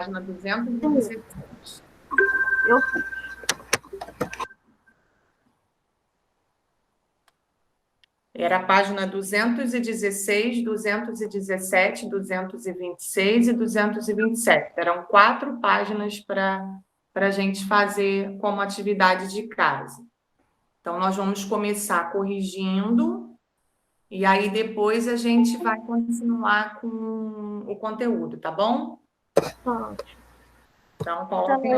página 216. Eu Era a página 216, 217, 226 e 227. Eram 4 páginas para a gente fazer como atividade de casa. Então, nós vamos começar corrigindo, e aí depois a gente vai continuar com o conteúdo, tá bom? Tá. Então, coloquem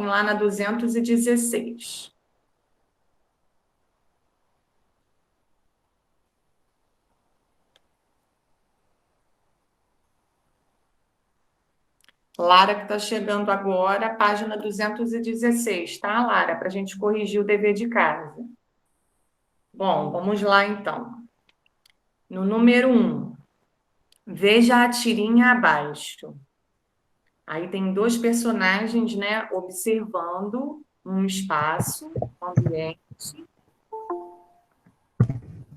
lá na 216. Lara, que está chegando agora, página 216, tá, Lara? Para a gente corrigir o dever de casa. Bom, vamos lá então. No número 1, veja a tirinha abaixo. Aí tem 2 personagens, né, observando um espaço, um ambiente.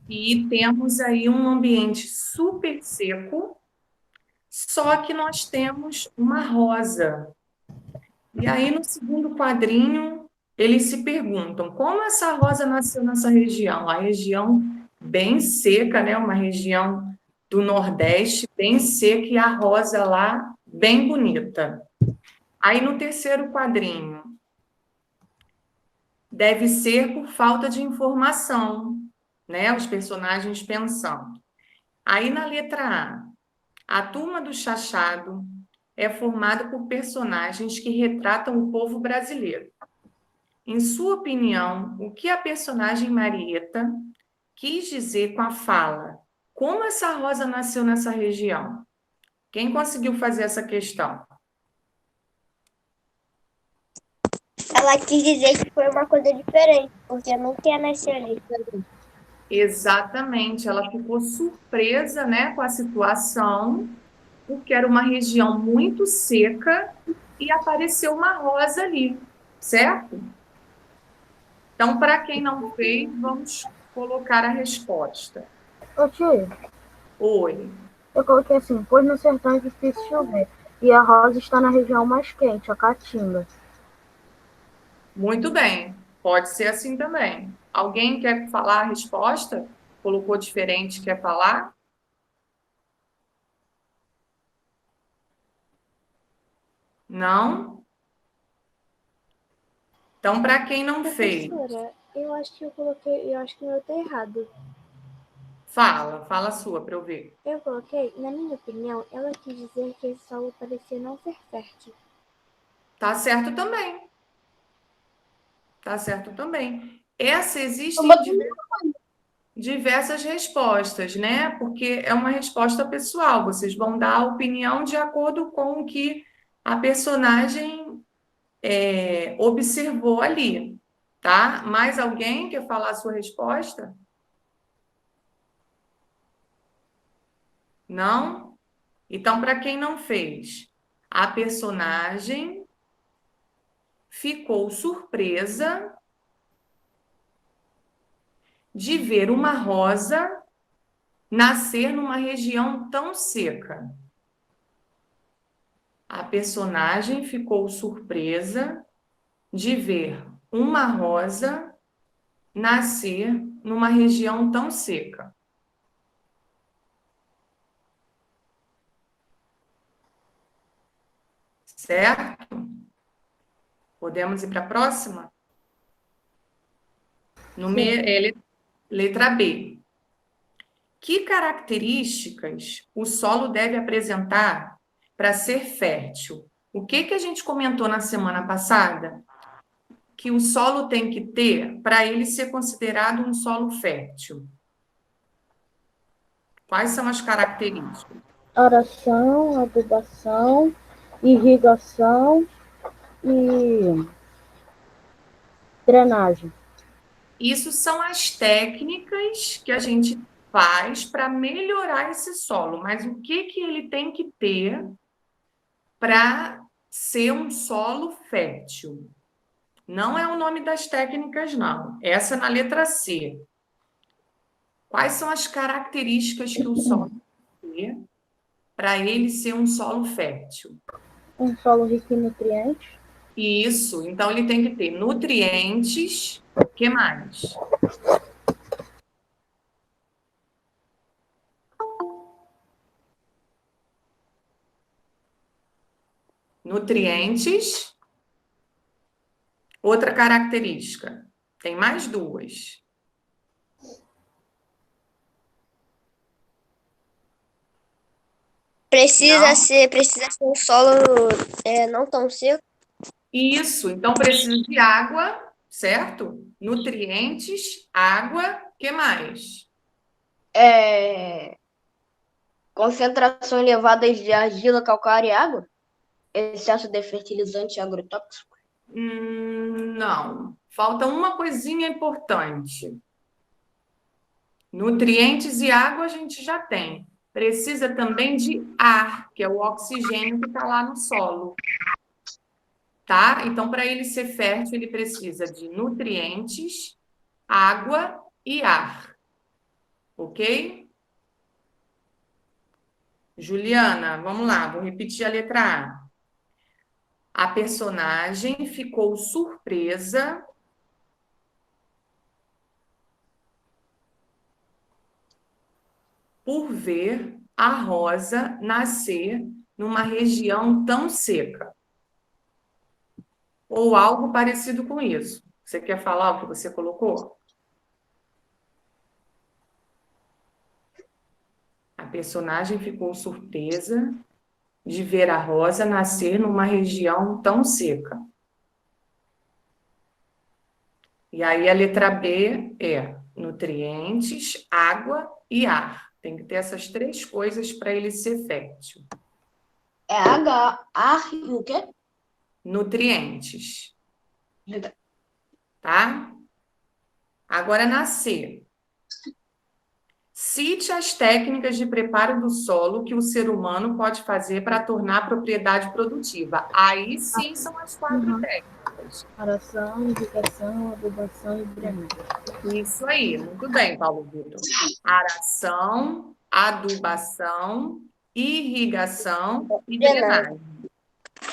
E temos aí um ambiente super seco, só que nós temos uma rosa. E aí, no segundo quadrinho, eles se perguntam como essa rosa nasceu nessa região? A região bem seca, né? Uma região do Nordeste, bem seca, e a rosa lá, bem bonita. Aí, no terceiro quadrinho, deve ser por falta de informação, né? Os personagens pensando. Aí, na letra A turma do Chachado é formada por personagens que retratam o povo brasileiro. Em sua opinião, o que a personagem Marieta quis dizer com a fala? Como essa rosa nasceu nessa região? Quem conseguiu fazer essa questão? Ela quis dizer que foi uma coisa diferente, porque não tinha nascido ali. Exatamente, ela ficou surpresa, né, com a situação, porque era uma região muito seca e apareceu uma rosa ali, certo? Então, para quem não fez, vamos colocar a resposta. Ô tio, Oi. eu coloquei assim, pois no sertão é difícil chover. E a rosa está na região mais quente, a Caatinga. Muito bem, pode ser assim também. Alguém quer falar a resposta? Colocou diferente, quer falar? Não? Então, para quem não fez, Professora, eu acho que eu acho que eu tá errado. fala a sua para eu ver. Eu coloquei, na minha opinião, ela quis dizer que esse solo parecia não ser fértil. Tá certo também. Tá certo também. Essa Uma existem diversas respostas, né? Porque é uma resposta pessoal. Vocês vão dar a opinião de acordo com o que a personagem observou ali, tá? Mais alguém quer falar a sua resposta? Não? Então, para quem não fez, a personagem ficou surpresa de ver uma rosa nascer numa região tão seca. A personagem ficou surpresa de ver uma rosa nascer numa região tão seca. Certo? Podemos ir para a próxima? Letra B. Que características o solo deve apresentar para ser fértil? O que a gente comentou na semana passada? Que o solo tem que ter para ele ser considerado um solo fértil. Quais são as características? Aração, adubação, irrigação e drenagem. Isso são as técnicas que a gente faz para melhorar esse solo, mas o que ele tem que ter para ser um solo fértil? Não é o nome das técnicas, não. Essa é na letra C. Quais são as características que o solo tem que ter para ele ser um solo fértil? Um solo rico em nutrientes. Isso, então ele tem que ter nutrientes, o que mais? Nutrientes, outra característica, tem mais duas. Precisa Não? ser um solo não tão seco. Isso, então precisa de água, certo? Nutrientes, água, o que mais? Concentração elevada de argila, calcário e água? Excesso de fertilizante agrotóxico? Não, falta uma coisinha importante. Nutrientes e água a gente já tem. Precisa também de ar, que é o oxigênio que está lá no solo. Tá? Então, para ele ser fértil, ele precisa de nutrientes, água e ar. Ok? Juliana, vamos lá, vou repetir a letra A. A personagem ficou surpresa por ver a rosa nascer numa região tão seca. Ou algo parecido com isso. Você quer falar o que você colocou? A personagem ficou surpresa de ver a rosa nascer numa região tão seca. E aí a letra B é nutrientes, água e ar. Tem que ter essas três coisas para ele ser fértil. É água, ar e o quê? Nutrientes, tá? Agora na C. Cite as técnicas de preparo do solo que o ser humano pode fazer para tornar a propriedade produtiva. Aí sim são as quatro técnicas. Aração, irrigação, adubação e drenagem. Isso aí, muito bem, Paulo Vitor. Aração, adubação, irrigação e drenagem.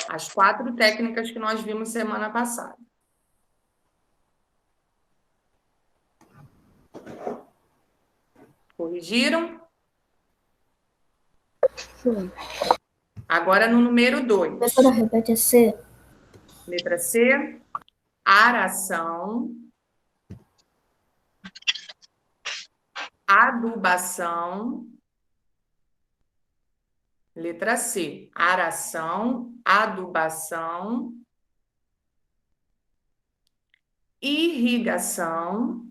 As quatro técnicas que nós vimos semana passada. Corrigiram? Sim. Agora no número 2. Professora, repete a C. Letra C. Aração, adubação. Letra C. Aração, adubação, irrigação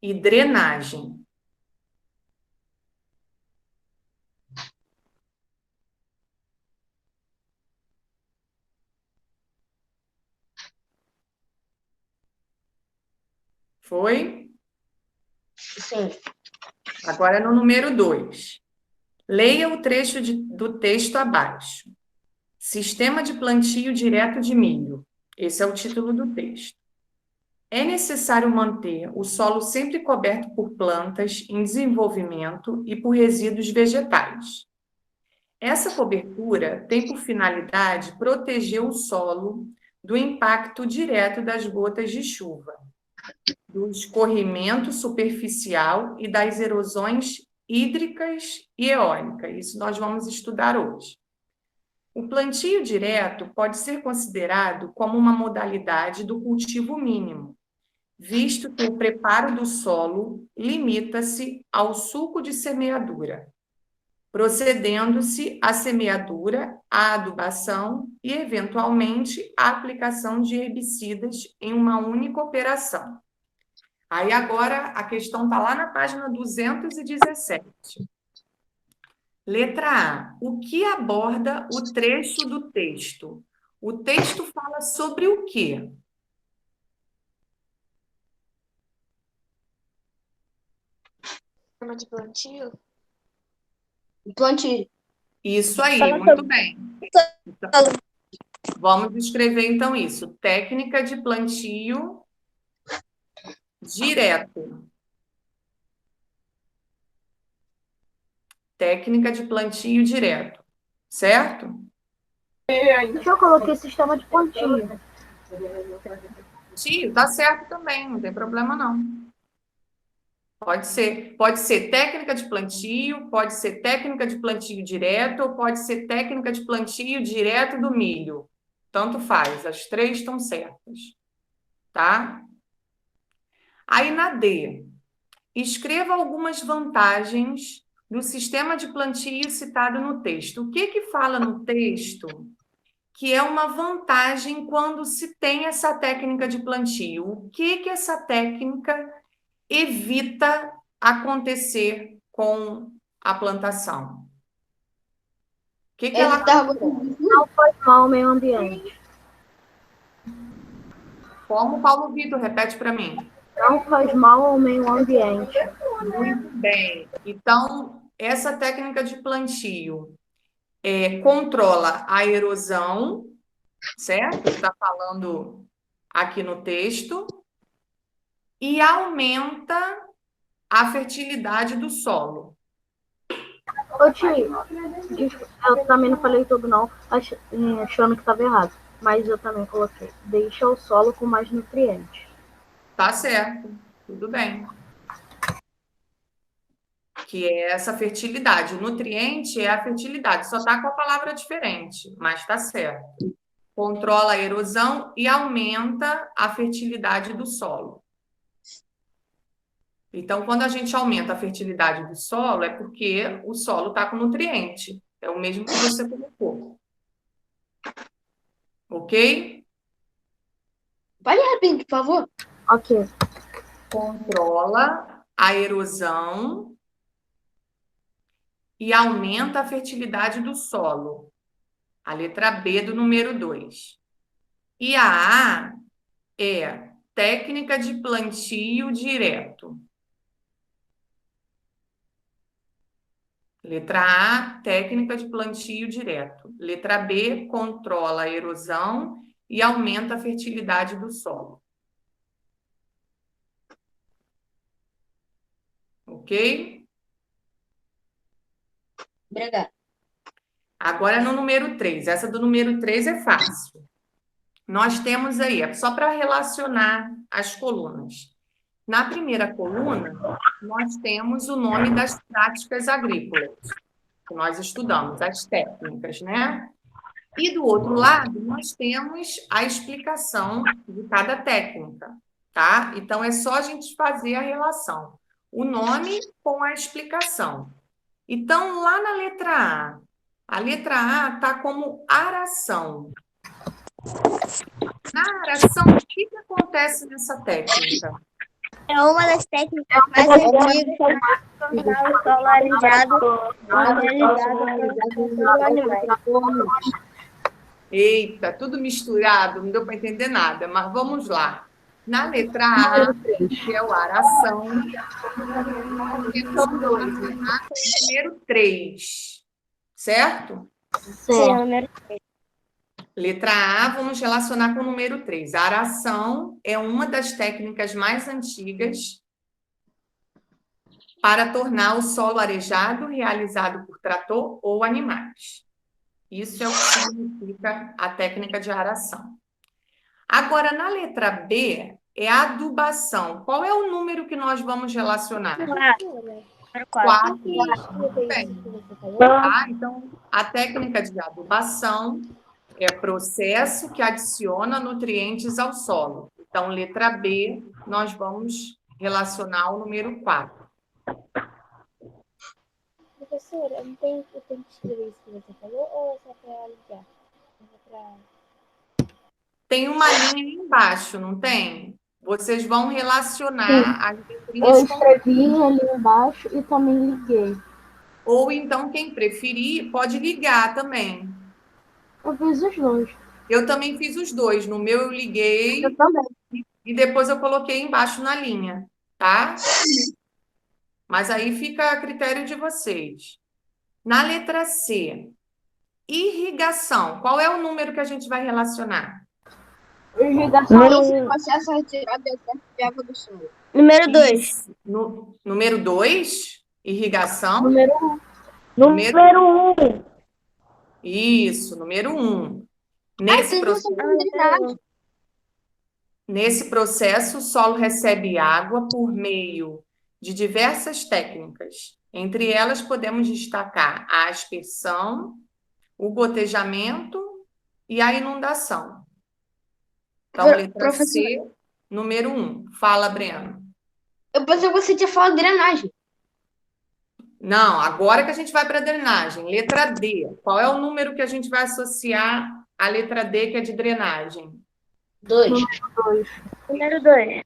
e drenagem. Foi? Sim. Agora no número 2. Leia o trecho do texto abaixo. Sistema de plantio direto de milho. Esse é o título do texto. É necessário manter o solo sempre coberto por plantas em desenvolvimento e por resíduos vegetais. Essa cobertura tem por finalidade proteger o solo do impacto direto das gotas de chuva, do escorrimento superficial e das erosões hídricas e eólicas. Isso nós vamos estudar hoje. O plantio direto pode ser considerado como uma modalidade do cultivo mínimo, visto que o preparo do solo limita-se ao sulco de semeadura, procedendo-se à semeadura, à adubação e, eventualmente, à aplicação de herbicidas em uma única operação. Aí agora a questão está lá na página 217. Letra A. O que aborda o trecho do texto? O texto fala sobre o quê? Forma de plantio? Plantio. Isso aí, muito bem. Então, vamos escrever então isso. Técnica de plantio direto. Técnica de plantio direto, certo? Eu coloquei sistema de plantio. Plantio, tá certo também, não tem problema não. Pode ser técnica de plantio, pode ser técnica de plantio direto, ou pode ser técnica de plantio direto do milho. Tanto faz, as três estão certas, tá? Aí na D, escreva algumas vantagens do sistema de plantio citado no texto. O que que fala no texto que é uma vantagem quando se tem essa técnica de plantio? O que que essa técnica evita acontecer com a plantação? O que que ela... Não faz mal ao meio ambiente. Como, Paulo Vitor? Repete para mim. Não faz mal ao meio ambiente. Muito bem. Então, essa técnica de plantio controla a erosão, certo? Está falando aqui no texto, e aumenta a fertilidade do solo. Ô, tio, eu também não falei tudo, não, achando que estava errado. Mas eu também coloquei. Deixa o solo com mais nutrientes. Tá certo, tudo bem. Que é essa fertilidade. O nutriente é a fertilidade, só tá com a palavra diferente, mas tá certo. Controla a erosão e aumenta a fertilidade do solo. Então, quando a gente aumenta a fertilidade do solo, é porque o solo está com nutriente. É o mesmo que você colocou. Ok? Fale rapidinho, por favor. Ok. Controla a erosão e aumenta a fertilidade do solo. A letra B do número 2. E a A é técnica de plantio direto. Letra A, técnica de plantio direto. Letra B, controla a erosão e aumenta a fertilidade do solo. Ok? Obrigada. Agora no número 3. Essa do número 3 é fácil. Nós temos aí, é só para relacionar as colunas. Na primeira coluna, nós temos o nome das práticas agrícolas, que nós estudamos, as técnicas, né? E do outro lado, nós temos a explicação de cada técnica, tá? Então, é só a gente fazer a relação. O nome com a explicação. Então, lá na letra A letra A está como aração. Na aração, o que que acontece nessa técnica? É uma das técnicas mais antigas para tornar o solo arejado para animais. Eita, tudo misturado, não deu para entender nada, mas vamos lá. Na letra A, que é o aração, são dois, né? A com o número 3, certo? Sim, número 3. Letra A, vamos relacionar com o número 3. A aração é uma das técnicas mais antigas para tornar o solo arejado, realizado por trator ou animais. Isso é o que significa a técnica de aração. Agora, na letra B, é a adubação. Qual é o número que nós vamos relacionar? 4. Bem, tá? Então, a técnica de adubação é processo que adiciona nutrientes ao solo. Então, letra B, nós vamos relacionar o número 4. Professora, eu tenho que escrever isso que você falou ou é só para ligar? Tem uma linha aí embaixo, não tem? Vocês vão relacionar as Eu letrinhas com... escrevi ali embaixo e também liguei. Ou então, quem preferir, pode ligar também. Eu fiz os dois. Eu também fiz os dois. No meu eu liguei Eu também. e depois eu coloquei embaixo na linha, tá? Mas aí fica a critério de vocês. Na letra C, irrigação. Qual é o número que a gente vai relacionar? Irrigação. Processo a retirar do excesso de água do solo. Número 2. Número 2, irrigação. Número 1. Número 1. Isso, número 1. Nesse processo, o solo recebe água por meio de diversas técnicas. Entre elas, podemos destacar a aspersão, o gotejamento e a inundação. Então, letra C, número 1. Fala, Breno. Eu pensei que você tinha falado drenagem. Não, agora que a gente vai para a drenagem. Letra D. Qual é o número que a gente vai associar à letra D, que é de drenagem? 2. Número 2.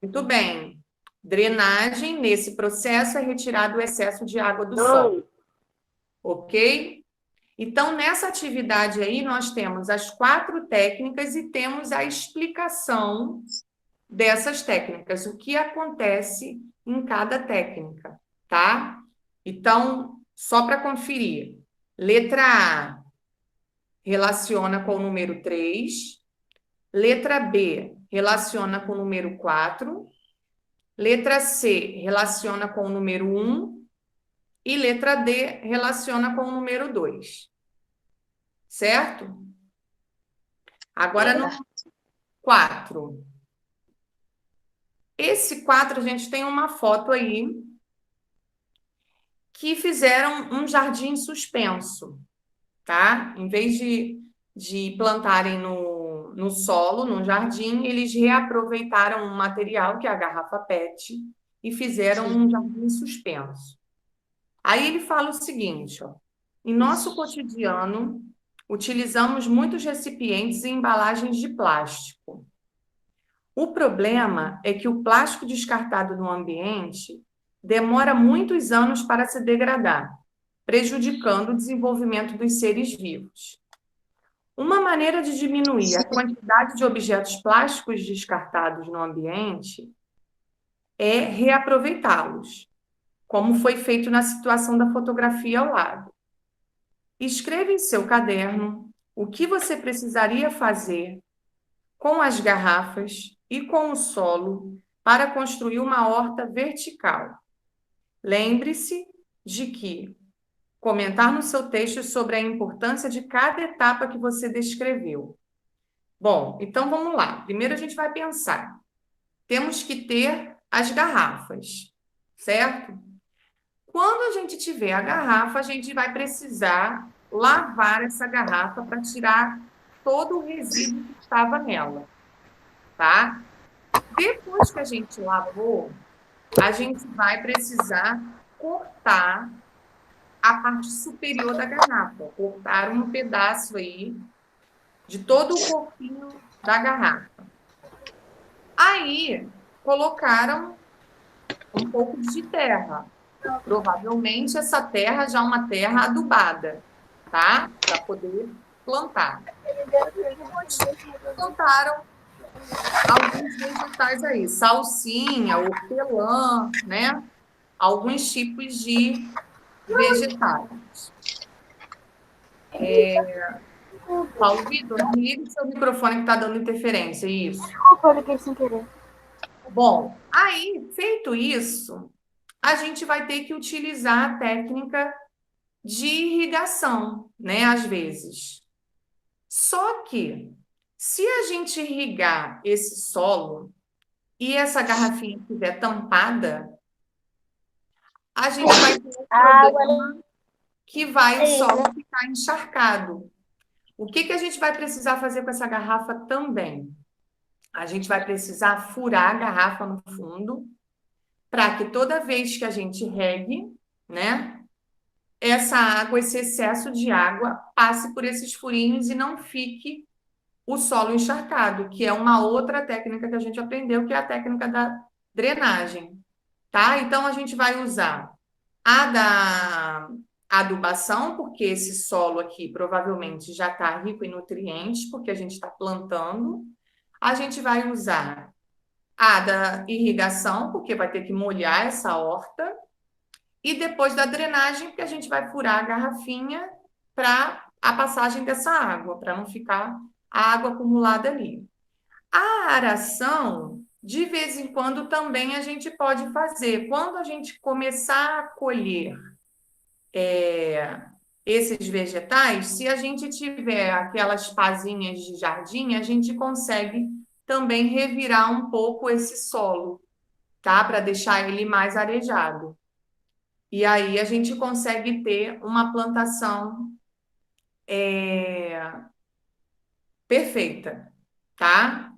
Muito bem. Drenagem, nesse processo, é retirado o excesso de água do solo. Ok? Então, nessa atividade aí, nós temos as 4 técnicas e temos a explicação dessas técnicas, o que acontece em cada técnica, tá? Então, só para conferir. Letra A relaciona com o número 3. Letra B relaciona com o número 4. Letra C relaciona com o número 1. E letra D relaciona com o número 2. Certo? Agora, no 4. Esse 4, a gente tem uma foto aí que fizeram um jardim suspenso, tá? Em vez de plantarem no solo, no jardim, eles reaproveitaram um material, que é a garrafa PET, e fizeram um jardim suspenso. Aí ele fala o seguinte, ó: em nosso cotidiano, utilizamos muitos recipientes e embalagens de plástico. O problema é que o plástico descartado no ambiente demora muitos anos para se degradar, prejudicando o desenvolvimento dos seres vivos. Uma maneira de diminuir a quantidade de objetos plásticos descartados no ambiente é reaproveitá-los, como foi feito na situação da fotografia ao lado. Escreva em seu caderno o que você precisaria fazer com as garrafas e com o solo para construir uma horta vertical. Lembre-se de que comentar no seu texto sobre a importância de cada etapa que você descreveu. Bom, então vamos lá. Primeiro a gente vai pensar. Temos que ter as garrafas, certo? Quando a gente tiver a garrafa, a gente vai precisar lavar essa garrafa para tirar todo o resíduo que estava nela, tá? Depois que a gente lavou, a gente vai precisar cortar a parte superior da garrafa, cortar um pedaço aí de todo o corpinho da garrafa. Aí, colocaram um pouco de terra. Provavelmente essa terra já é uma terra adubada, tá? Para poder plantar. Plantaram alguns vegetais aí, salsinha, hortelã, né? Alguns tipos de vegetais. Paulo Vitor, liga o seu microfone que está dando interferência, isso. Desculpa, eu liguei sem querer. Bom, aí, feito isso, a gente vai ter que utilizar a técnica de irrigação, né, às vezes. Só que, se a gente irrigar esse solo e essa garrafinha estiver tampada, a gente vai ter um problema que vai o solo ficar encharcado. O que a gente vai precisar fazer com essa garrafa também? A gente vai precisar furar a garrafa no fundo, para que toda vez que a gente regue, né, essa água, esse excesso de água, passe por esses furinhos e não fique o solo encharcado, que é uma outra técnica que a gente aprendeu, que é a técnica da drenagem, tá? Então, a gente vai usar a da adubação, porque esse solo aqui provavelmente já está rico em nutrientes, porque a gente está plantando. A gente vai usar a da irrigação, porque vai ter que molhar essa horta. E depois da drenagem, porque a gente vai furar a garrafinha para a passagem dessa água, para não ficar a água acumulada ali. A aração, de vez em quando, também a gente pode fazer. Quando a gente começar a colher esses vegetais, se a gente tiver aquelas pazinhas de jardim, a gente consegue também revirar um pouco esse solo, tá? Para deixar ele mais arejado. E aí a gente consegue ter uma plantação perfeita, tá?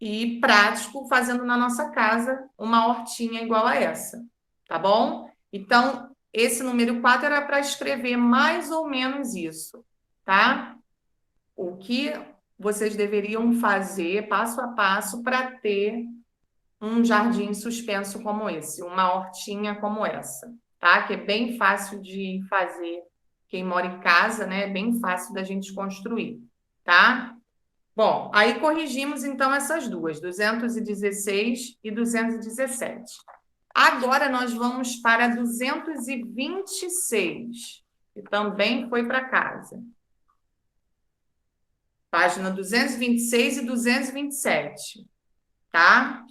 E prático, fazendo na nossa casa uma hortinha igual a essa, tá bom? Então, esse número 4 era para escrever mais ou menos isso, tá? O que vocês deveriam fazer passo a passo para ter um jardim suspenso como esse, uma hortinha como essa, tá? Que é bem fácil de fazer. Quem mora em casa, né? É bem fácil da gente construir, tá? Bom, aí corrigimos então essas duas, 216 e 217. Agora nós vamos para 226, que também foi para casa. Página 226 e 227, tá?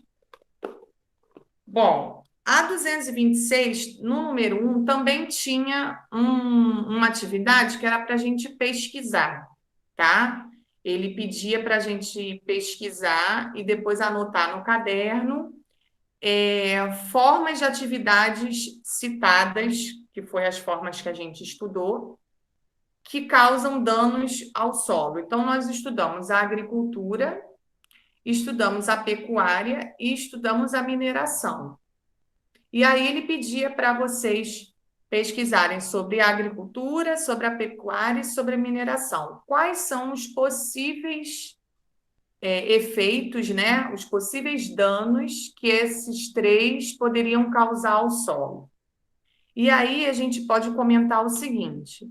Bom, a 226, no número 1, também tinha uma atividade que era para a gente pesquisar, tá? Ele pedia para a gente pesquisar e depois anotar no caderno formas de atividades citadas, que foi as formas que a gente estudou, que causam danos ao solo. Então, nós estudamos a agricultura, estudamos a pecuária e estudamos a mineração. E aí ele pedia para vocês pesquisarem sobre a agricultura, sobre a pecuária e sobre a mineração. Quais são os possíveis efeitos, né? Os possíveis danos que esses três poderiam causar ao solo. E aí a gente pode comentar o seguinte: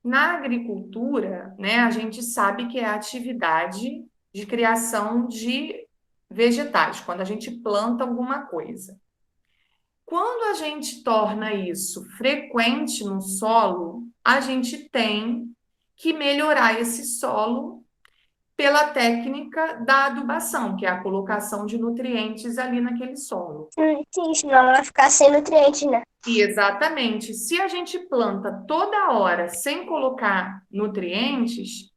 na agricultura, né, a gente sabe que é a atividade de criação de vegetais, quando a gente planta alguma coisa. Quando a gente torna isso frequente no solo, a gente tem que melhorar esse solo pela técnica da adubação, que é a colocação de nutrientes ali naquele solo. Sim, senão vai ficar sem nutrientes, né? E exatamente, se a gente planta toda hora sem colocar nutrientes,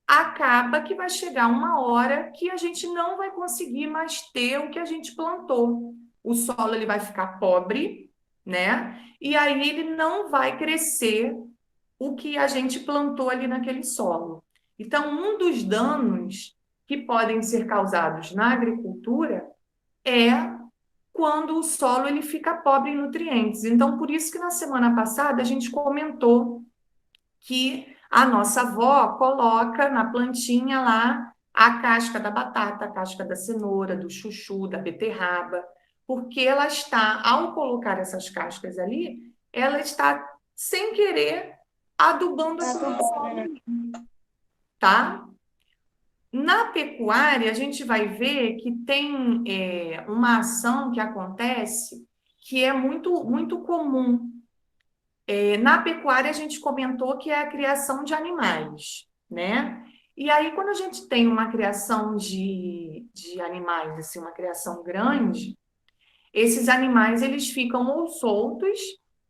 acaba que vai chegar uma hora que a gente não vai conseguir mais ter o que a gente plantou. O solo ele vai ficar pobre, né? E aí ele não vai crescer o que a gente plantou ali naquele solo. Então, um dos danos que podem ser causados na agricultura é quando o solo ele fica pobre em nutrientes. Então, por isso que na semana passada a gente comentou que a nossa avó coloca na plantinha lá a casca da batata, a casca da cenoura, do chuchu, da beterraba, porque ela está, ao colocar essas cascas ali, ela está, sem querer, adubando aquele solo, tá? Na pecuária, a gente vai ver que tem uma ação que acontece que é muito, muito comum. Na pecuária, a gente comentou que é a criação de animais, né? E aí, quando a gente tem uma criação de animais, assim, uma criação grande, esses animais eles ficam ou soltos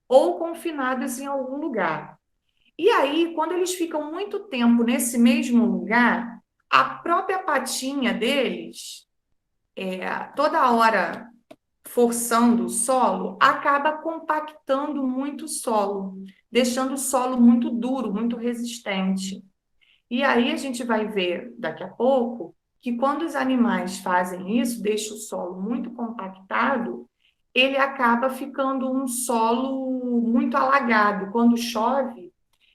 ou confinados em algum lugar. E aí, quando eles ficam muito tempo nesse mesmo lugar, a própria patinha deles, toda hora forçando o solo, acaba compactando muito o solo, deixando o solo muito duro, muito resistente. E aí a gente vai ver daqui a pouco que quando os animais fazem isso, deixa o solo muito compactado, ele acaba ficando um solo muito alagado. Quando chove,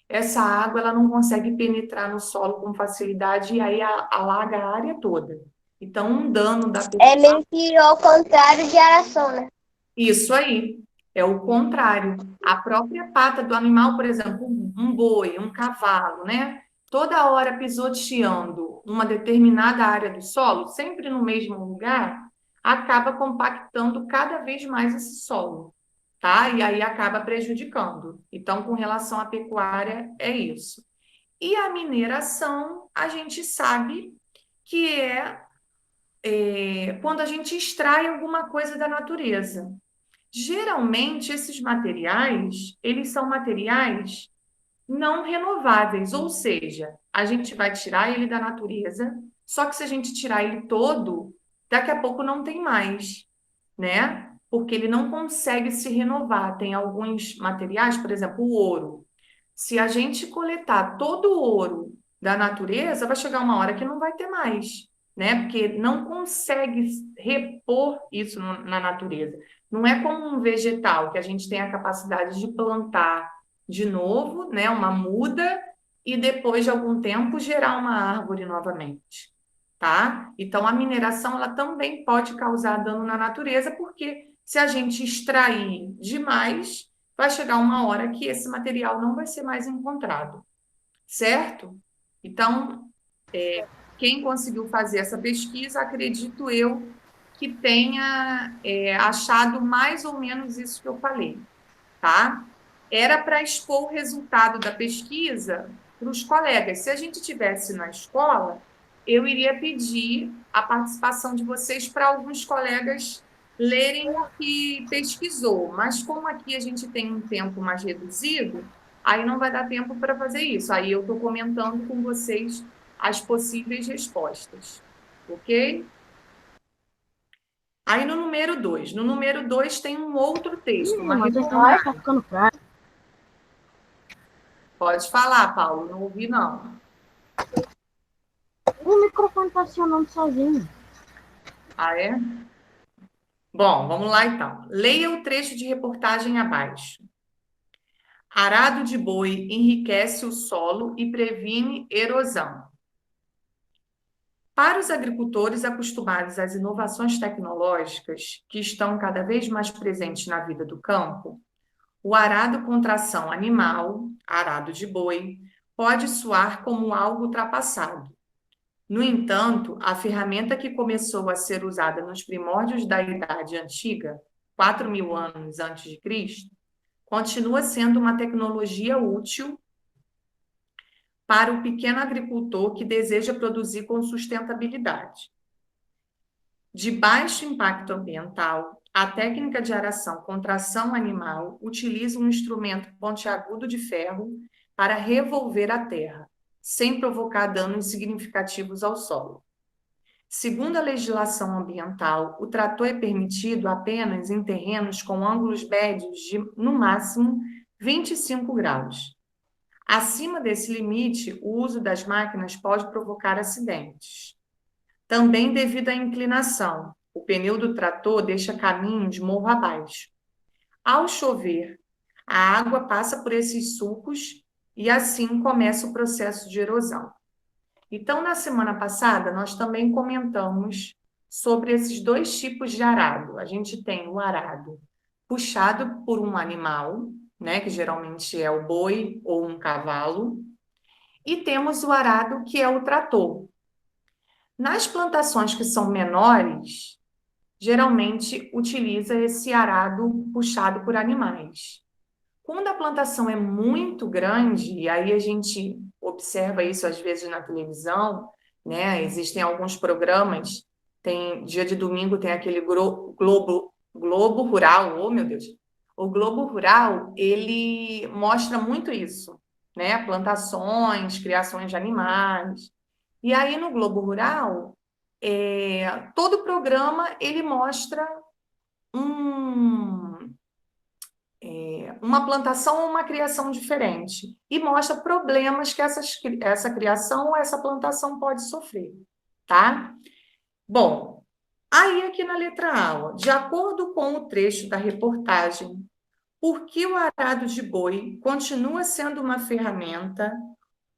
essa água ela não consegue penetrar no solo com facilidade e aí alaga a área toda. Então, um dano da É meio que ao contrário de aração, né? Isso aí, é o contrário. A própria pata do animal, por exemplo, um boi, um cavalo, né? Toda hora pisoteando uma determinada área do solo, sempre no mesmo lugar, acaba compactando cada vez mais esse solo, tá? E aí acaba prejudicando. Então, com relação à pecuária, é isso. E a mineração, a gente sabe que é quando a gente extrai alguma coisa da natureza. Geralmente, esses materiais, eles são materiais não renováveis, ou seja, a gente vai tirar ele da natureza, só que se a gente tirar ele todo, daqui a pouco não tem mais, né? Porque ele não consegue se renovar. Tem alguns materiais, por exemplo, o ouro. Se a gente coletar todo o ouro da natureza, vai chegar uma hora que não vai ter mais, né? Porque não consegue repor isso na natureza. Não é como um vegetal, que a gente tem a capacidade de plantar de novo, né? Uma muda, e depois de algum tempo gerar uma árvore novamente, tá? Então, a mineração, ela também pode causar dano na natureza, porque se a gente extrair demais, vai chegar uma hora que esse material não vai ser mais encontrado, certo? Então, quem conseguiu fazer essa pesquisa, acredito eu que tenha achado mais ou menos isso que eu falei, tá? Era para expor o resultado da pesquisa para os colegas. Se a gente tivesse na escola, eu iria pedir a participação de vocês para alguns colegas lerem o que pesquisou, mas como aqui a gente tem um tempo mais reduzido, aí não vai dar tempo para fazer isso. Aí eu estou comentando com vocês as possíveis respostas, ok? Aí no número 2 tem um outro texto, uma Mas esse reportagem. tá ficando fraco. Pode falar, Paulo, não ouvi não. O microfone tá acionando sozinho. Ah, é? Bom, vamos lá então. Leia o trecho de reportagem abaixo. Arado de boi enriquece o solo e previne erosão. Para os agricultores acostumados às inovações tecnológicas, que estão cada vez mais presentes na vida do campo, o arado com tração animal, arado de boi, pode soar como algo ultrapassado. No entanto, a ferramenta que começou a ser usada nos primórdios da Idade Antiga, 4.000 anos antes de Cristo, continua sendo uma tecnologia útil para o pequeno agricultor que deseja produzir com sustentabilidade. De baixo impacto ambiental, a técnica de aração com tração animal utiliza um instrumento pontiagudo de ferro para revolver a terra, sem provocar danos significativos ao solo. Segundo a legislação ambiental, o trator é permitido apenas em terrenos com ângulos médios de, no máximo, 25 graus. Acima desse limite, o uso das máquinas pode provocar acidentes. Também devido à inclinação, o pneu do trator deixa caminho de morro abaixo. Ao chover, a água passa por esses sulcos e assim começa o processo de erosão. Então, na semana passada, nós também comentamos sobre esses dois tipos de arado. A gente tem o arado puxado por um animal, né, que geralmente é o boi ou um cavalo, e temos o arado que é o trator. Nas plantações que são menores, geralmente utiliza esse arado puxado por animais. Quando a plantação é muito grande, e aí a gente observa isso às vezes na televisão, né? Existem alguns programas, tem dia de domingo tem aquele Globo Rural, oh meu Deus. O Globo Rural, ele mostra muito isso, né? Plantações, criações de animais. E aí no Globo Rural, todo programa ele mostra um uma plantação ou uma criação diferente e mostra problemas que essa criação ou essa plantação pode sofrer, tá? Bom, aí aqui na letra A, ó, de acordo com o trecho da reportagem, por que o arado de boi continua sendo uma ferramenta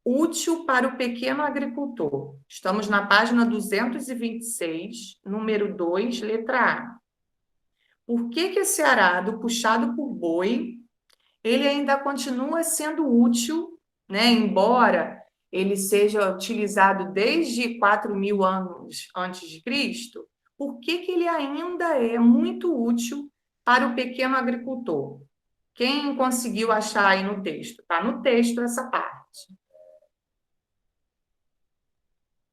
útil para o pequeno agricultor? Estamos na página 226, número 2, letra A. Por que esse arado puxado por boi ele ainda continua sendo útil, né? Embora ele seja utilizado desde 4.000 anos antes de Cristo, por que ele ainda é muito útil para o pequeno agricultor? Quem conseguiu achar aí no texto? Está no texto essa parte.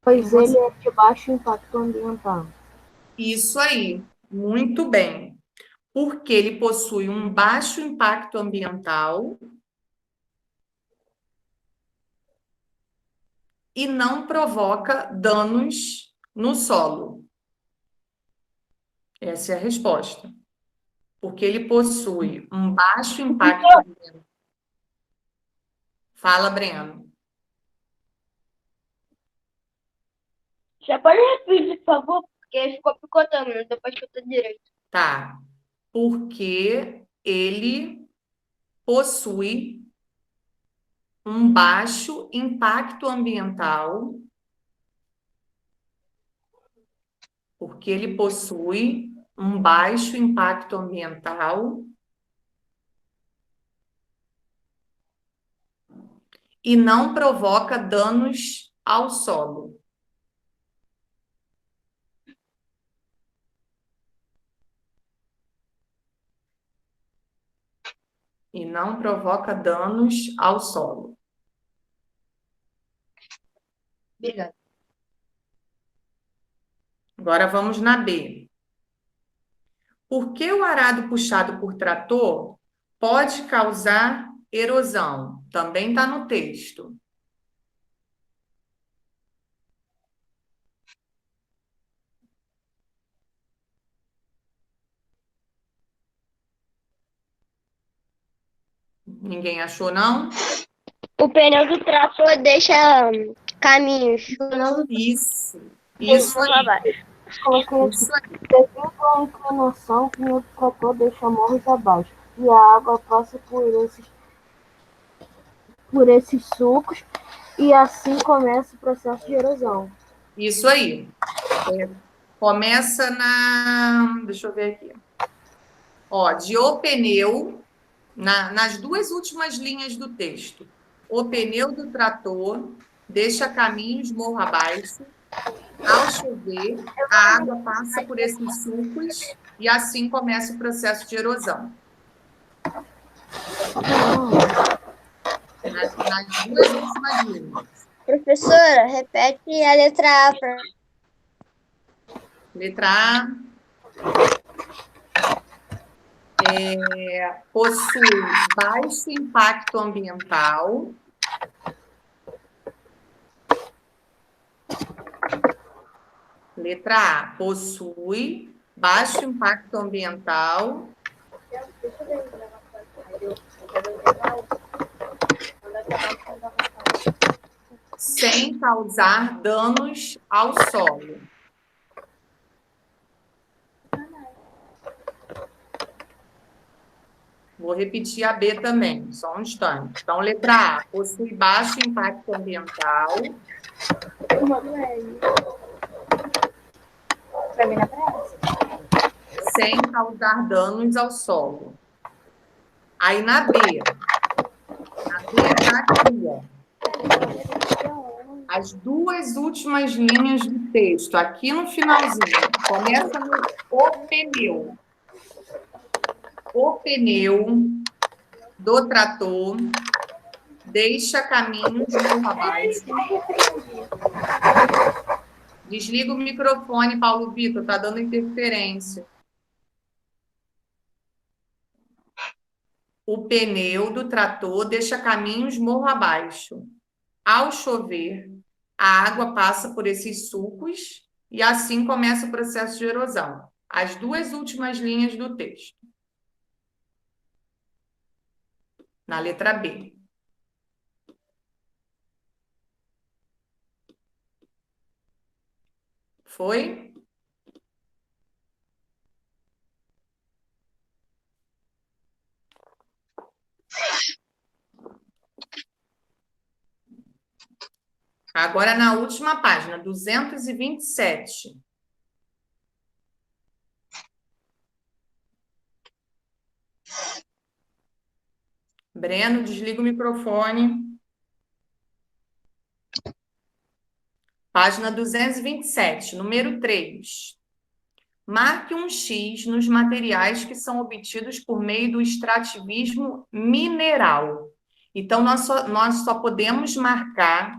Pois ele é de baixo impacto ambiental. Isso aí, muito bem. porque ele possui um baixo impacto ambiental e não provoca danos no solo. Essa é a resposta. Porque ele possui um baixo impacto ambiental. Fala, Breno. Você pode repetir, por favor? Porque ficou picotando, não deu pra escutar direito. Tá. Porque ele possui um baixo impacto ambiental. Porque ele possui um baixo impacto ambiental e não provoca danos ao solo. E não provoca danos ao solo. Obrigada. Agora vamos na B. Por que o arado puxado por trator pode causar erosão? Também está no texto. Ninguém achou, não? O pneu do trator deixa caminhos. Isso Morro aí. Coloquei aqui. Isso aí. Devido à inclinação, o pneu do trator deixa morros abaixo e a água passa por esses sulcos e assim começa o processo de erosão. Isso aí. Começa na... Deixa eu ver aqui. Ó, de o pneu, nas duas últimas linhas do texto. O pneu do trator deixa caminhos morro abaixo. Ao chover, a água passa por esses sulcos e assim começa o processo de erosão. Nas duas últimas linhas. Professora, repete a letra A. Letra A. Possui baixo impacto ambiental. Letra A. Possui baixo impacto ambiental. Sem causar danos ao solo. Vou repetir a B também, só um instante. Então, letra A, possui baixo impacto ambiental. Sem causar danos ao solo. Aí, na B está aqui, ó. As duas últimas linhas do texto, aqui no finalzinho. Começa no o pneu. O pneu do trator deixa caminhos morro abaixo. Desliga o microfone, Paulo Vitor, está dando interferência. O pneu do trator deixa caminhos morro abaixo. Ao chover, a água passa por esses sulcos e assim começa o processo de erosão. As duas últimas linhas do texto. Na letra B. Foi? Agora, na última página, 227. Breno, desliga o microfone. Página 227, número 3. Marque um X nos materiais que são obtidos por meio do extrativismo mineral. Então, nós só podemos marcar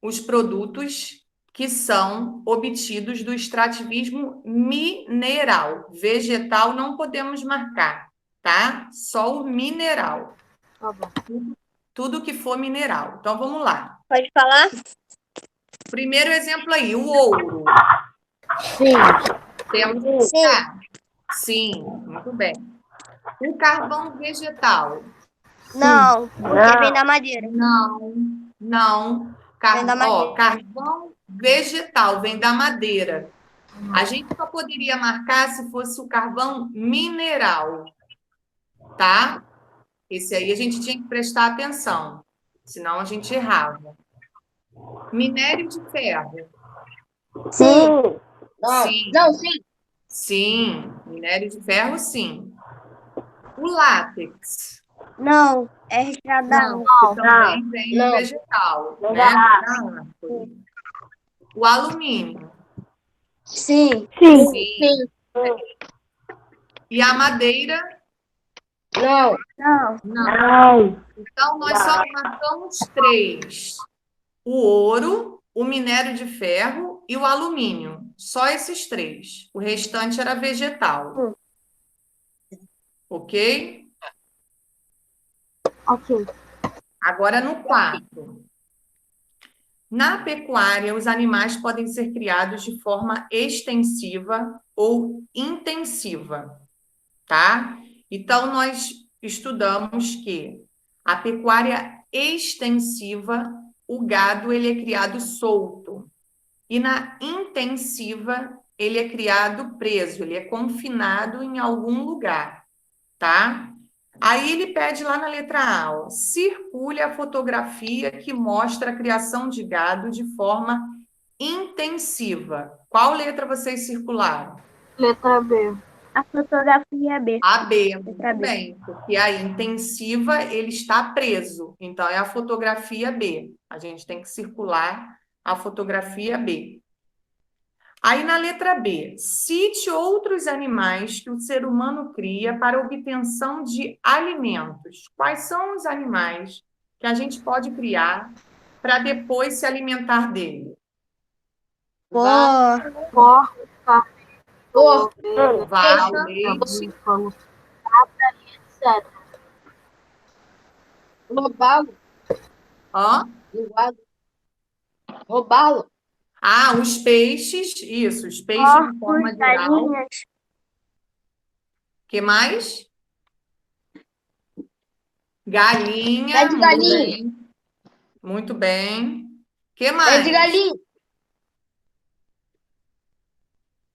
os produtos que são obtidos do extrativismo mineral. Vegetal não podemos marcar, tá? Só o mineral. Tá bom. Tudo que for mineral. Então, vamos lá. Pode falar? Primeiro exemplo aí, o ouro. Sim. Temos Sim. Sim, muito bem. O carvão vegetal. Não, porque vem da madeira. Não. Vem da madeira. Carvão vegetal vem da madeira. A gente só poderia marcar se fosse o carvão mineral, tá? Esse aí a gente tinha que prestar atenção, senão a gente errava. Minério de ferro. Sim. Sim. Não, sim. Sim, minério de ferro, sim. O látex. Não, é retirado da Não, água. que também vem do Não. vegetal, Vem né? da Da árvore. O alumínio. Sim. Sim. E a madeira? Não. Não. Não. Então, nós só marcamos 3. O ouro, o minério de ferro e o alumínio. Só esses 3. O restante era vegetal. Ok? Ok. Agora no 4. Na pecuária, os animais podem ser criados de forma extensiva ou intensiva, tá? Então, nós estudamos que a pecuária extensiva, o gado ele é criado solto. E na intensiva, ele é criado preso, ele é confinado em algum lugar, tá? Aí ele pede lá na letra A, ó, circule a fotografia que mostra a criação de gado de forma intensiva. Qual letra vocês circularam? Letra B. A fotografia é B. A B, muito Letra B. bem, porque a intensiva ele está preso, então é a fotografia B. A gente tem que circular a fotografia B. Aí na letra B, cite outros animais que o ser humano cria para obtenção de alimentos. Quais são os animais que a gente pode criar para depois se alimentar dele? Porco. Porco. Vaca, leite, Búfalo. Cabra, etc. Roubá-lo. hã? Roubá-lo. Ah, os peixes, isso, os peixes de forma Porcos, geral. galinhas. Que mais? Galinha, Pé de muito galinha. bem. Muito bem. Que Pé mais? de galinha.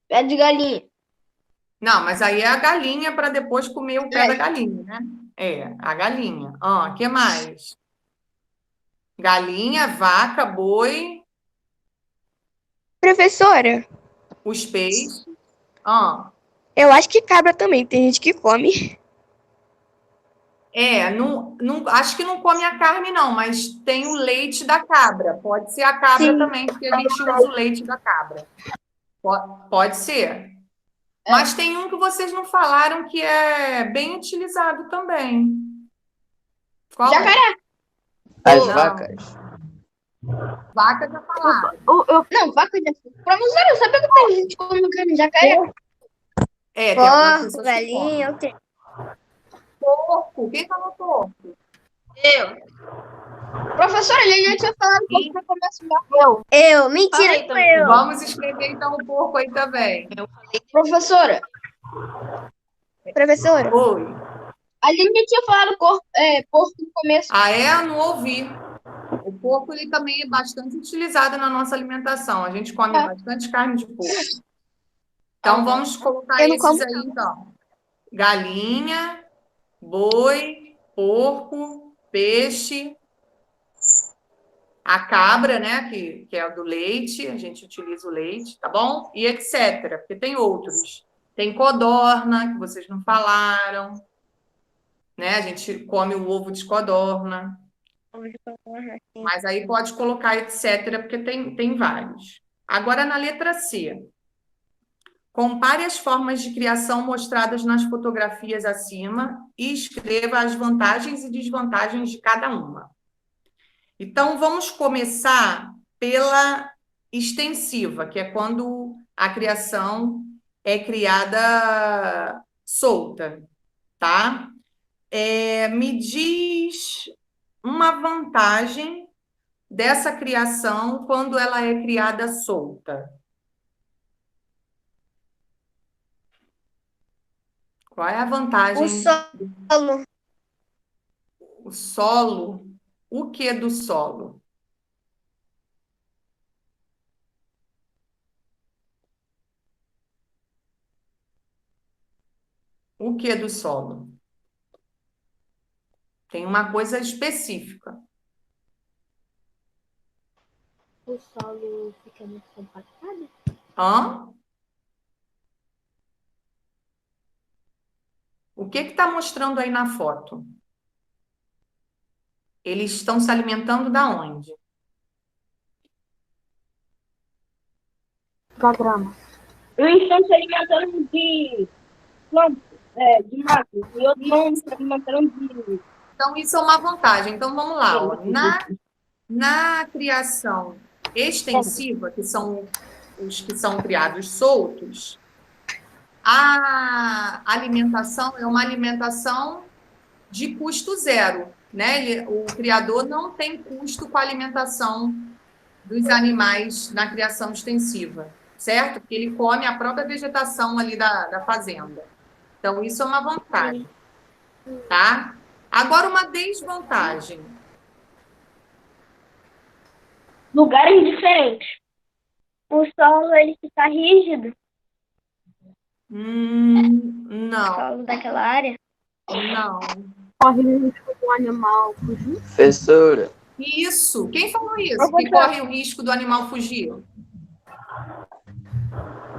Pé de galinha. Não, mas aí é a galinha para depois comer o pé da galinha, né? É, a galinha. Ó, que mais? Galinha, vaca, boi, Professora, os peixes. Ó, eu acho que cabra também, tem gente que come. acho que não come a carne, não, mas tem o leite da cabra. Pode ser a cabra Sim. também, porque a gente usa o leite da cabra. Pode ser. Mas tem um que vocês não falaram que é bem utilizado também. Qual? Jacaré. As Não. vacas. Vaca já falaram. Não, vaca de açúcar. Professora, sabe o que tem gente come carne de jacaré? É, tem algumas Porco, pessoas que galinha. comem. Porco. Quem falou porco? Professora, ele já tinha falado que você começa a Eu. Mentira Falei que também. foi eu. Vamos escrever então o porco aí também. Professora, Professora, Oi. a gente já tinha falado porco no começo. Ah, é? Não ouvi. O porco ele também é bastante utilizado na nossa alimentação. A gente come bastante carne de porco. Então vamos colocar Eu não esses como, aí então. Galinha, boi, porco, peixe, a cabra, né, que é o do leite, a gente utiliza o leite, tá bom? E etc, porque tem outros. Tem codorna, que vocês não falaram, né? A gente come o ovo de codorna, mas aí pode colocar etc, porque tem vários. Agora na letra C. Compare as formas de criação mostradas nas fotografias acima e escreva as vantagens e desvantagens de cada uma. Então, vamos começar pela extensiva, que é quando a criação é criada solta, tá? Me diz uma vantagem dessa criação quando ela é criada solta. Qual é a O vantagem? solo. O solo. O que do solo? O que do solo? Tem uma coisa específica. O solo fica muito compactado? Hã? O que está mostrando aí na foto? Eles estão se alimentando da onde? Da grama. Uns estão se alimentando de plantas, de mato, e outros estão se alimentando de... Então, isso é uma vantagem. Então, vamos lá. Ó. Na criação extensiva, que são os que são criados soltos, a alimentação é uma alimentação de custo zero, né? O criador não tem custo com a alimentação dos animais na criação extensiva, certo? Porque ele come a própria vegetação ali da fazenda. Então, isso é uma vantagem, tá? Agora, uma desvantagem. lugares diferentes. O solo, ele fica rígido. O Não, solo daquela área. não. Corre o risco do animal fugir? Professora, Isso. Quem falou isso? Que corre o risco do animal fugir?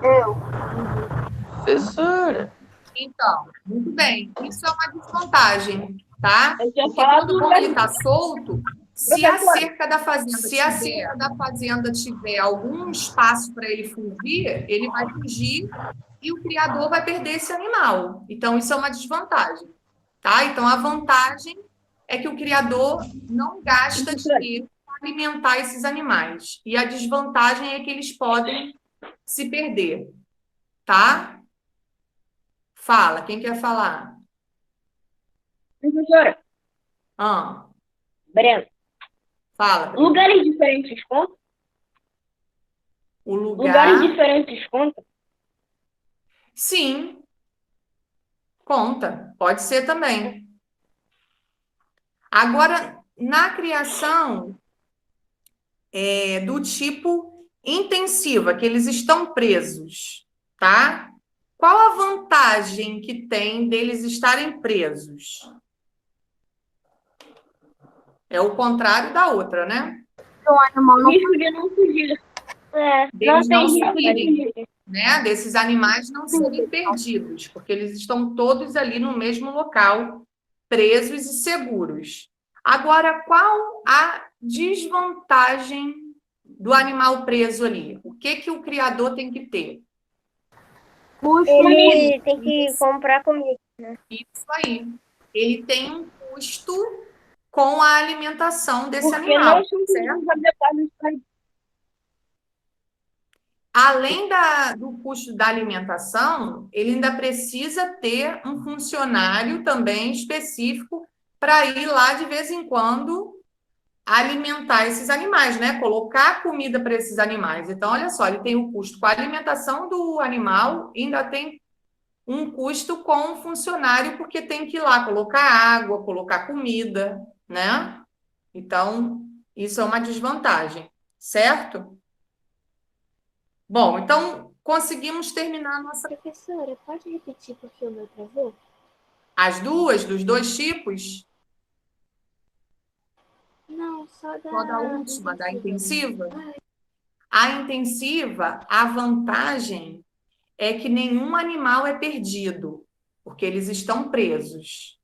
Eu. professora, Então, muito bem. Isso é uma desvantagem, tá? Eu tinha Porque falado como ele está solto, se a Professora. cerca da fazenda tiver algum espaço para ele fugir, ele vai fugir e o criador vai perder esse animal. Então, isso é uma desvantagem, tá? Então, a vantagem é que o criador não gasta dinheiro para alimentar esses animais. E a desvantagem é que eles podem se perder, tá? Fala, quem quer falar? Professora, Ah, Breno, fala. Breno. lugares diferentes contam? O Lugares lugar. diferentes contam? Sim, conta. Pode ser também. Agora, na criação do tipo intensiva, que eles estão presos, tá? Qual a vantagem que tem deles estarem presos? É o contrário da outra, né? O animal O não risco de não fugir. Deles não risco de saírem, fugir. né? Desses animais não serem perdidos, porque eles estão todos ali no mesmo local, presos e seguros. Agora, qual a desvantagem do animal preso ali? O que o criador tem que ter? custo. Ele tem que comprar comida. Isso aí. Ele tem um custo com a alimentação desse Porque animal, não são certo? todos adequados para Além do custo da alimentação, ele ainda precisa ter um funcionário também específico para ir lá de vez em quando alimentar esses animais, né? Colocar comida para esses animais. Então, olha só, ele tem o custo com a alimentação do animal e ainda tem um custo com o funcionário, porque tem que ir lá colocar água, colocar comida, né? Então, isso é uma desvantagem, certo? Bom, então conseguimos terminar a nossa. Professora, pode repetir porque o meu travou? As duas, dos dois tipos, Não, só só da última, da intensiva. intensiva. A intensiva, a vantagem é que nenhum animal é perdido, porque eles estão presos.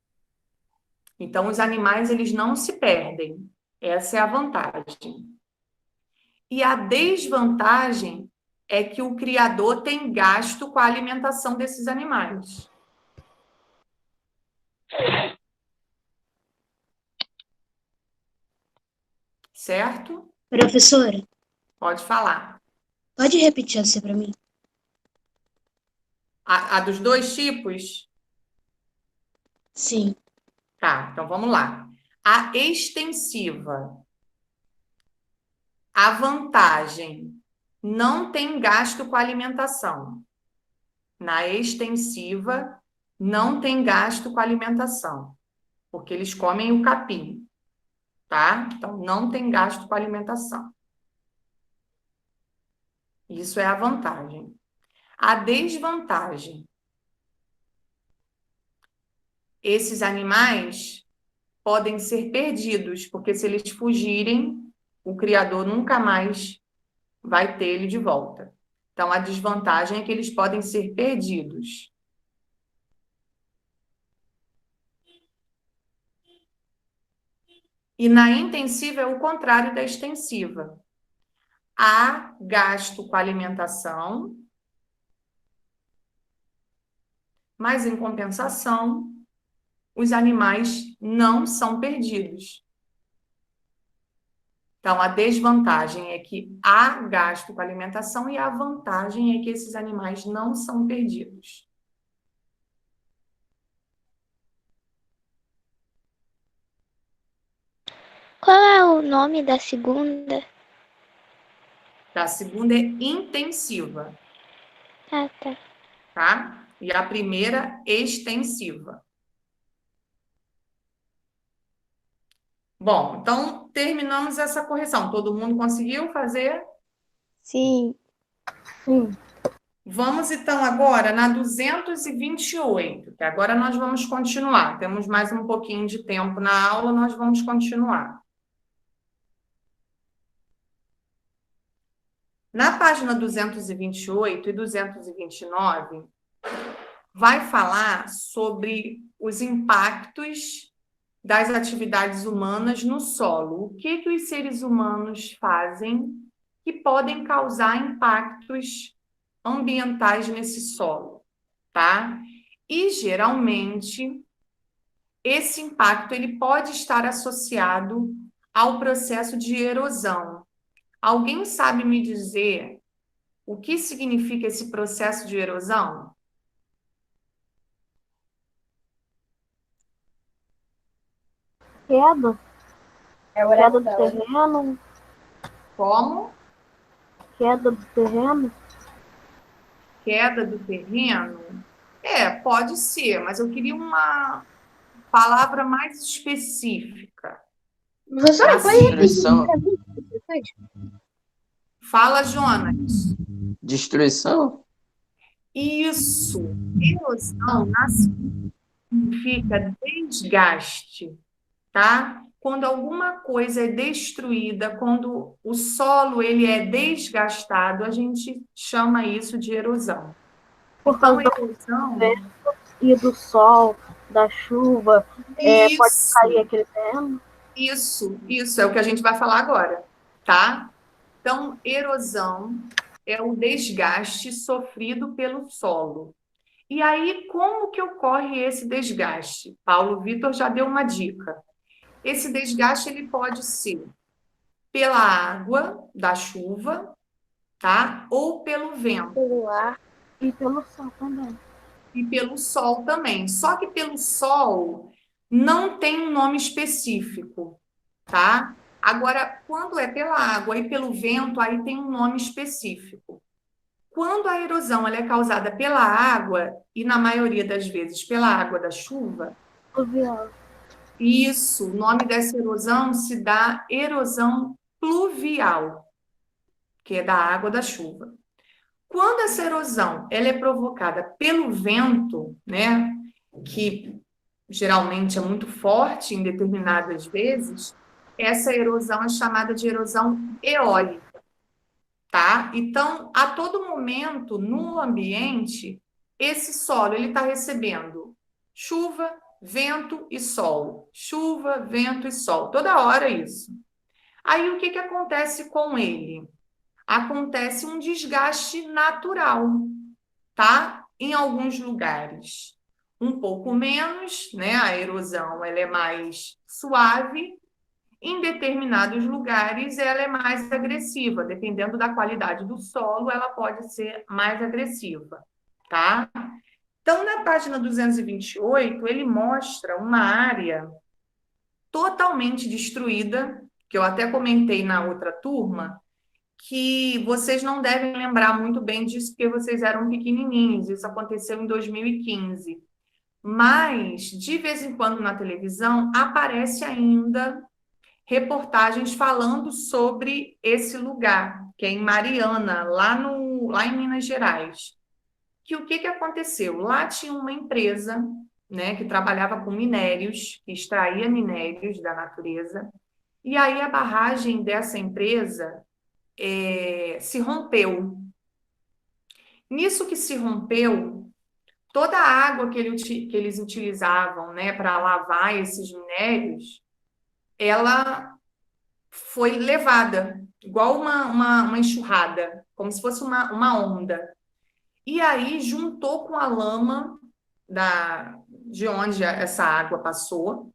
Então, os animais, eles não se perdem. Essa é a vantagem. E a desvantagem é que o criador tem gasto com a alimentação desses animais. Certo? Professora, Pode falar. Pode repetir essa para mim? A dos dois tipos? Sim. Tá, então vamos lá. A extensiva, a vantagem, não tem gasto com alimentação. Na extensiva, não tem gasto com alimentação, porque eles comem o capim, tá? Então, não tem gasto com alimentação. Isso é a vantagem. A desvantagem, esses animais podem ser perdidos, porque se eles fugirem, o criador nunca mais vai ter ele de volta. Então, a desvantagem é que eles podem ser perdidos. E na intensiva é o contrário da extensiva. Há gasto com alimentação, mas em compensação, os animais não são perdidos. Então, a desvantagem é que há gasto com alimentação e a vantagem é que esses animais não são perdidos. Qual é o nome da segunda? A segunda é intensiva, Ah, tá. tá? E a primeira, extensiva. Bom, então terminamos essa correção. Todo mundo conseguiu fazer? Sim. Sim. Vamos então agora na 228, que agora nós vamos continuar. Temos mais um pouquinho de tempo na aula, nós vamos continuar. Na página 228 e 229, vai falar sobre os impactos das atividades humanas no solo. O que que os seres humanos fazem que podem causar impactos ambientais nesse solo, tá? E geralmente esse impacto ele pode estar associado ao processo de erosão. Alguém sabe me dizer o que significa esse processo de erosão? Queda. Queda do terreno. Como? Queda do terreno. Queda do terreno? Pode ser, mas eu queria uma palavra mais específica. Professora, pode repetir Destruição. para mim? Você pode? Fala, Jonas. Destruição? Isso. Erosão significa desgaste, tá? Quando alguma coisa é destruída, quando o solo ele é desgastado, a gente chama isso de erosão. Por Então, causa do erosão... vento e do sol, da chuva, pode Isso. cair aquele terreno. Isso é o que a gente vai falar agora, tá? Então, erosão é o desgaste sofrido pelo solo. E aí, como que ocorre esse desgaste? Paulo Vitor já deu uma dica. Esse desgaste ele pode ser pela água da chuva, tá? Ou pelo vento. Pelo ar. E pelo sol também. E pelo sol também. Só que pelo sol não tem um nome específico, tá? Agora, quando é pela água e pelo vento, aí tem um nome específico. Quando a erosão ela é causada pela água, e na maioria das vezes pela água da chuva, Pluvial. isso, o nome dessa erosão se dá erosão pluvial, que é da água da chuva. Quando essa erosão ela é provocada pelo vento, né, que geralmente é muito forte em determinadas vezes, essa erosão é chamada de erosão eólica, tá? Então, a todo momento no ambiente, esse solo ele está recebendo chuva, vento e sol, chuva, vento e sol, toda hora isso. Aí o que que acontece com ele? Acontece um desgaste natural, tá? Em alguns lugares. Um pouco menos, né? A erosão ela é mais suave, Em determinados lugares, ela é mais agressiva, dependendo da qualidade do solo, ela pode ser mais agressiva, tá? Então, na página 228, ele mostra uma área totalmente destruída, que eu até comentei na outra turma, que vocês não devem lembrar muito bem disso, porque vocês eram pequenininhos, isso aconteceu em 2015. Mas, de vez em quando na televisão, aparece ainda reportagens falando sobre esse lugar, que é em Mariana, lá em Minas Gerais. Que o que aconteceu? Lá tinha uma empresa, né, que trabalhava com minérios, que extraía minérios da natureza, e aí a barragem dessa empresa se rompeu. Nisso que se rompeu, toda a água que eles utilizavam, né, para lavar esses minérios, ela foi levada, igual uma enxurrada, como se fosse uma onda. E aí juntou com a lama de onde essa água passou,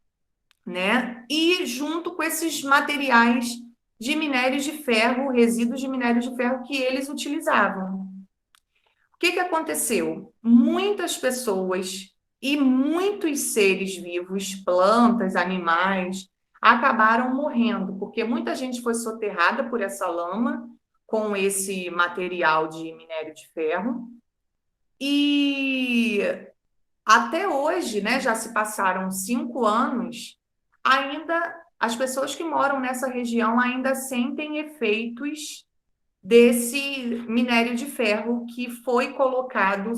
né? E junto com esses materiais de minérios de ferro, resíduos de minérios de ferro que eles utilizavam. O que aconteceu? Muitas pessoas e muitos seres vivos, plantas, animais, acabaram morrendo, porque muita gente foi soterrada por essa lama com esse material de minério de ferro. E até hoje, né, já se passaram 5 anos, ainda as pessoas que moram nessa região ainda sentem efeitos desse minério de ferro que foi colocado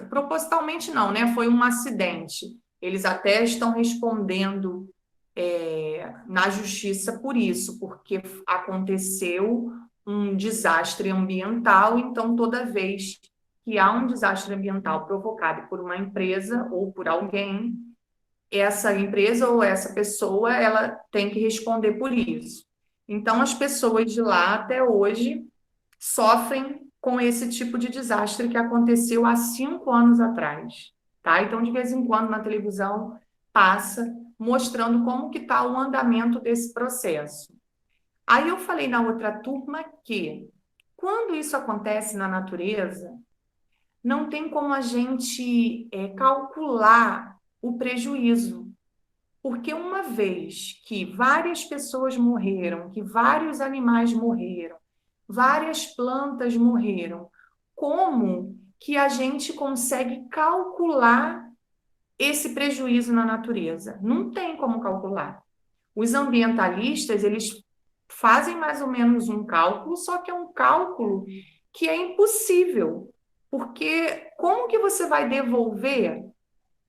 propositalmente não, né? Foi um acidente. Eles até estão respondendo na justiça por isso, porque aconteceu um desastre ambiental, então toda vez que há um desastre ambiental provocado por uma empresa ou por alguém, essa empresa ou essa pessoa, ela tem que responder por isso. Então, as pessoas de lá, até hoje, sofrem com esse tipo de desastre que aconteceu há 5 anos atrás, tá? Então, de vez em quando, na televisão, passa mostrando como que está o andamento desse processo. Aí eu falei na outra turma que, quando isso acontece na natureza, não tem como a gente calcular o prejuízo. Porque uma vez que várias pessoas morreram, que vários animais morreram, várias plantas morreram, como que a gente consegue calcular esse prejuízo na natureza? Não tem como calcular. Os ambientalistas, eles fazem mais ou menos um cálculo, só que é um cálculo que é impossível, porque como que você vai devolver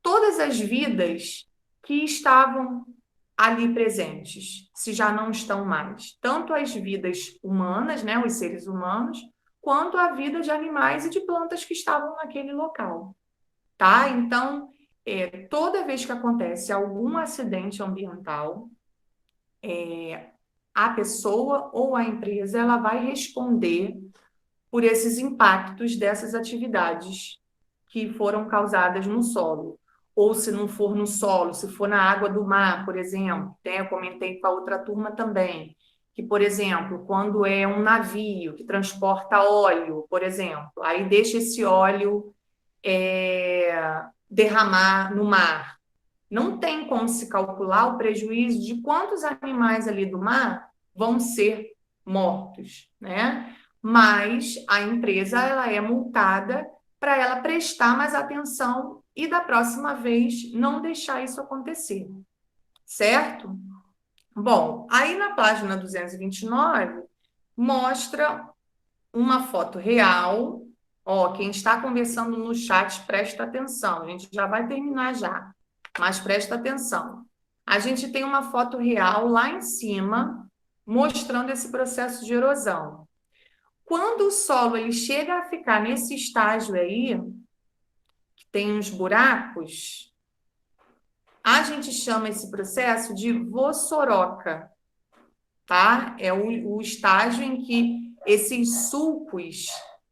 todas as vidas que estavam ali presentes, se já não estão mais? Tanto as vidas humanas, né, os seres humanos, quanto a vida de animais e de plantas que estavam naquele local, tá? Então, toda vez que acontece algum acidente ambiental, a pessoa ou a empresa, ela vai responder por esses impactos dessas atividades que foram causadas no solo. Ou se não for no solo, se for na água do mar, por exemplo, né? Eu comentei com a outra turma também, que, por exemplo, quando é um navio que transporta óleo, por exemplo, aí deixa esse óleo derramar no mar. Não tem como se calcular o prejuízo de quantos animais ali do mar vão ser mortos, né? Mas a empresa, ela é multada para ela prestar mais atenção e da próxima vez não deixar isso acontecer, certo? Bom, aí na página 229 mostra uma foto real. Ó, quem está conversando no chat, presta atenção, a gente já vai terminar já, mas presta atenção. A gente tem uma foto real lá em cima mostrando esse processo de erosão. Quando o solo ele chega a ficar nesse estágio aí, que tem uns buracos, a gente chama esse processo de vossoroca, tá? É o estágio em que esses sulcos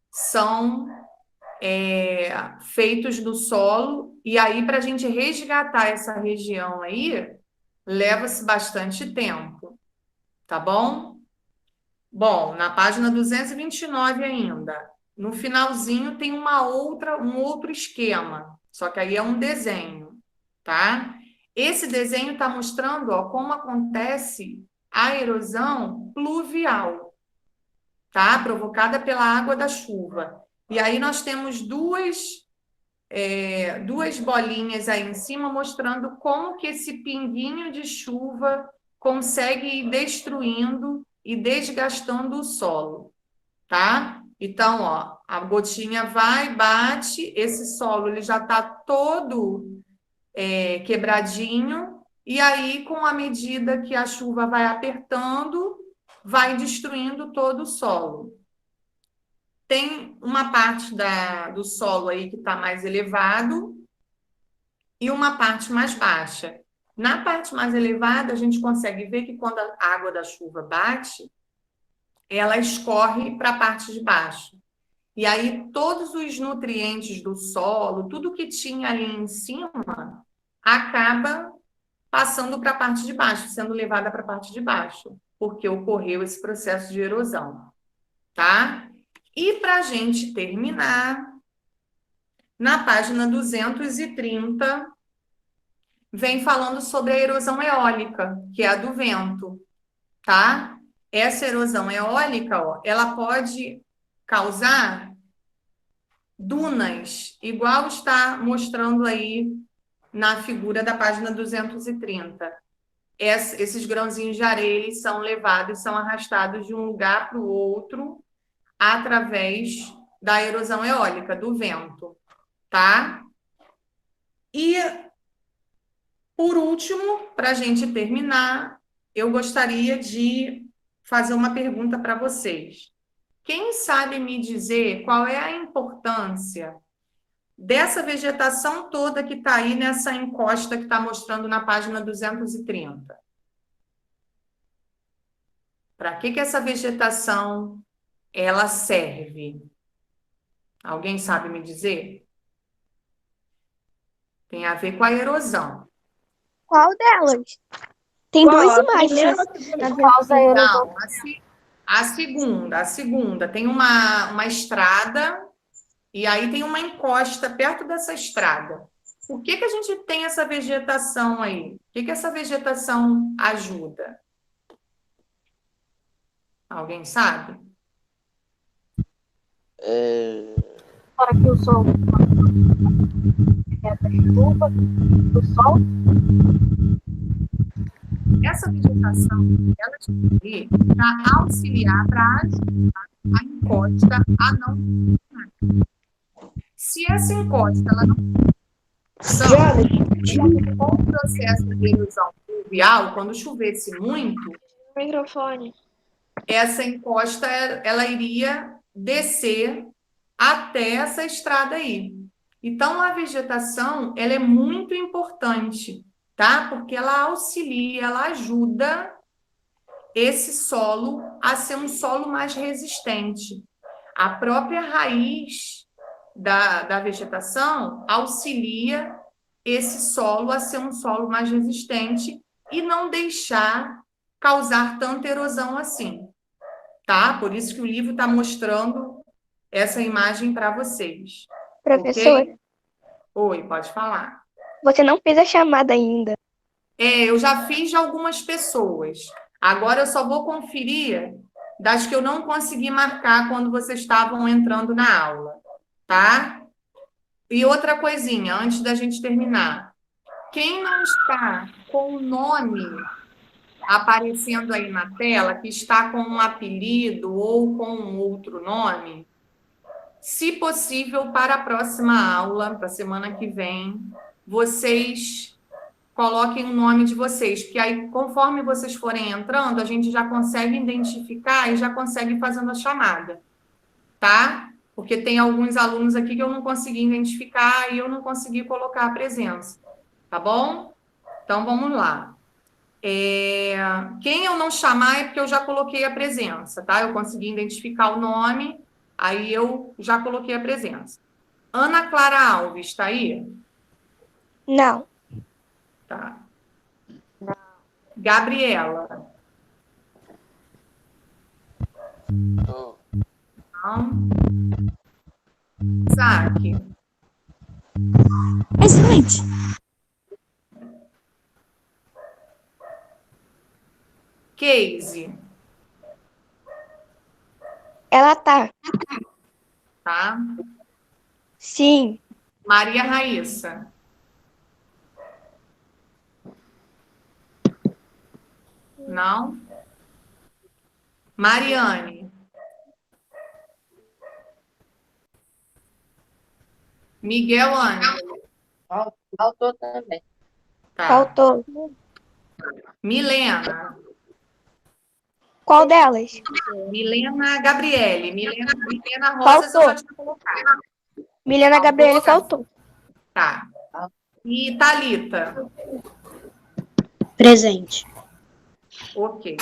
são feitos no solo, e aí para a gente resgatar essa região aí, leva-se bastante tempo, tá bom? Bom, na página 229 ainda, no finalzinho tem um outro esquema, só que aí é um desenho, tá? Esse desenho está mostrando, ó, como acontece a erosão pluvial, tá? Provocada pela água da chuva. E aí nós temos duas bolinhas aí em cima mostrando como que esse pinguinho de chuva consegue ir destruindo e desgastando o solo, tá? Então, ó, a gotinha vai, bate, esse solo ele já está todo quebradinho, e aí, com a medida que a chuva vai apertando, vai destruindo todo o solo. Tem uma parte do solo aí que está mais elevado e uma parte mais baixa. Na parte mais elevada, a gente consegue ver que quando a água da chuva bate, ela escorre para a parte de baixo. E aí, todos os nutrientes do solo, tudo que tinha ali em cima, acaba passando para a parte de baixo, sendo levada para a parte de baixo, porque ocorreu esse processo de erosão, tá? E para a gente terminar, na página 230, vem falando sobre a erosão eólica, que é a do vento, tá? Essa erosão eólica, ó, ela pode causar dunas, igual está mostrando aí na figura da página 230. Esses grãozinhos de areia são levados, são arrastados de um lugar para o outro através da erosão eólica, do vento, tá? E, por último, para a gente terminar, eu gostaria de fazer uma pergunta para vocês. Quem sabe me dizer qual é a importância dessa vegetação toda que está aí nessa encosta que está mostrando na página 230? Para que essa vegetação ela serve? Alguém sabe me dizer? Tem a ver com a erosão. Qual delas? Tem duas imagens. Causa erosão. Não, a segunda. Tem uma estrada e aí tem uma encosta perto dessa estrada. Por que a gente tem essa vegetação aí? O que essa vegetação ajuda? Alguém sabe? Para que o sol essa chuva do sol. Essa vegetação, ela serve para auxiliar, para ajudar a encosta a não. Se essa encosta ela não com o processo de erosão pluvial, quando chovesse muito, Microfone. essa encosta ela iria descer até essa estrada aí. Então, a vegetação ela é muito importante, tá? Porque ela auxilia, ela ajuda esse solo a ser um solo mais resistente. A própria raiz da vegetação auxilia esse solo a ser um solo mais resistente e não deixar causar tanta erosão assim, tá? Por isso que o livro está mostrando essa imagem para vocês. Professor, Okay? Oi, pode falar. você não fez a chamada ainda. Eu já fiz de algumas pessoas. Agora eu só vou conferir das que eu não consegui marcar quando vocês estavam entrando na aula, tá? E outra coisinha, antes da gente terminar. Quem não está com o nome aparecendo aí na tela, que está com um apelido ou com um outro nome, se possível, para a próxima aula, para a semana que vem, vocês coloquem o nome de vocês, porque aí, conforme vocês forem entrando, a gente já consegue identificar e já consegue fazendo a chamada, tá? Porque tem alguns alunos aqui que eu não consegui identificar e eu não consegui colocar a presença, tá bom? Então, vamos lá. Quem eu não chamar é porque eu já coloquei a presença, tá? Eu consegui identificar o nome, aí eu já coloquei a presença. Ana Clara Alves, tá aí? Não. Tá. Gabriela. Tô. Não. Isaac. Excelente. Casey. Ela tá. Tá? Sim. Maria Raíssa. Não. Mariane. Miguel Ângelo. Faltou também. Tá. Faltou. Milena. Qual delas? Milena Gabriele. Milena Rosas eu já tinha colocado. Milena Gabriele faltou. Tá. E Thalita. Presente. Ok.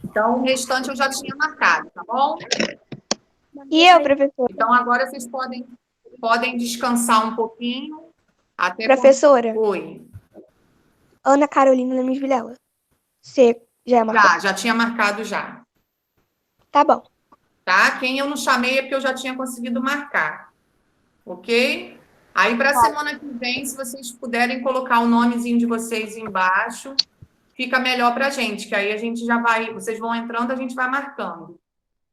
Então, o restante eu já tinha marcado, tá bom? E eu, professora? Então, agora vocês podem descansar um pouquinho. Até Professora, Oi. Ana Carolina Lemes Vilela. Você já marcou? Já tinha marcado já. Tá bom. Tá? Quem eu não chamei é porque eu já tinha conseguido marcar. Ok? Aí, para a semana que vem, se vocês puderem colocar o nomezinho de vocês embaixo, fica melhor para a gente, que aí a gente já vai, vocês vão entrando, a gente vai marcando.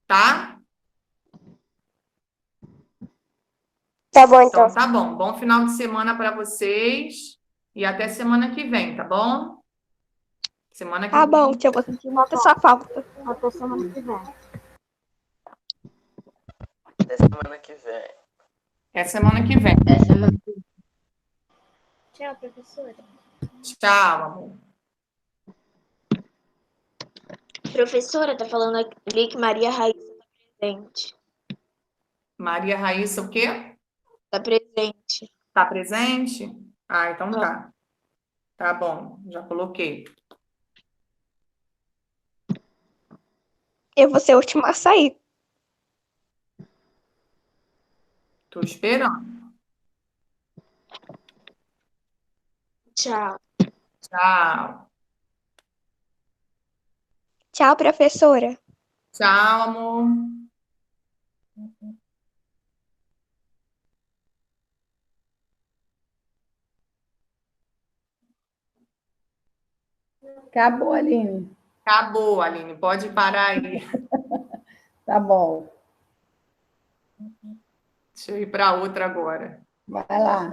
Tá? Tá bom, então. Então, tá bom. Bom final de semana para vocês e até semana que vem, tá bom? Semana que Tá vem. bom, tia, eu vou sentir muita sua falta. Até semana que vem. Até semana que vem. É semana que vem. Tchau, professora. Tchau, amor. Professora, tá falando ali que Maria Raíssa tá presente. Maria Raíssa, o quê? Tá presente. Tá presente? Ah, então tá. Tá bom, já coloquei. Eu vou ser a última a sair. Tô esperando. Tchau. Tchau. Tchau, professora. Tchau, amor. Acabou, Aline. Acabou, Aline. Pode parar aí. Tá bom. Deixa eu ir para outra agora. Vai lá.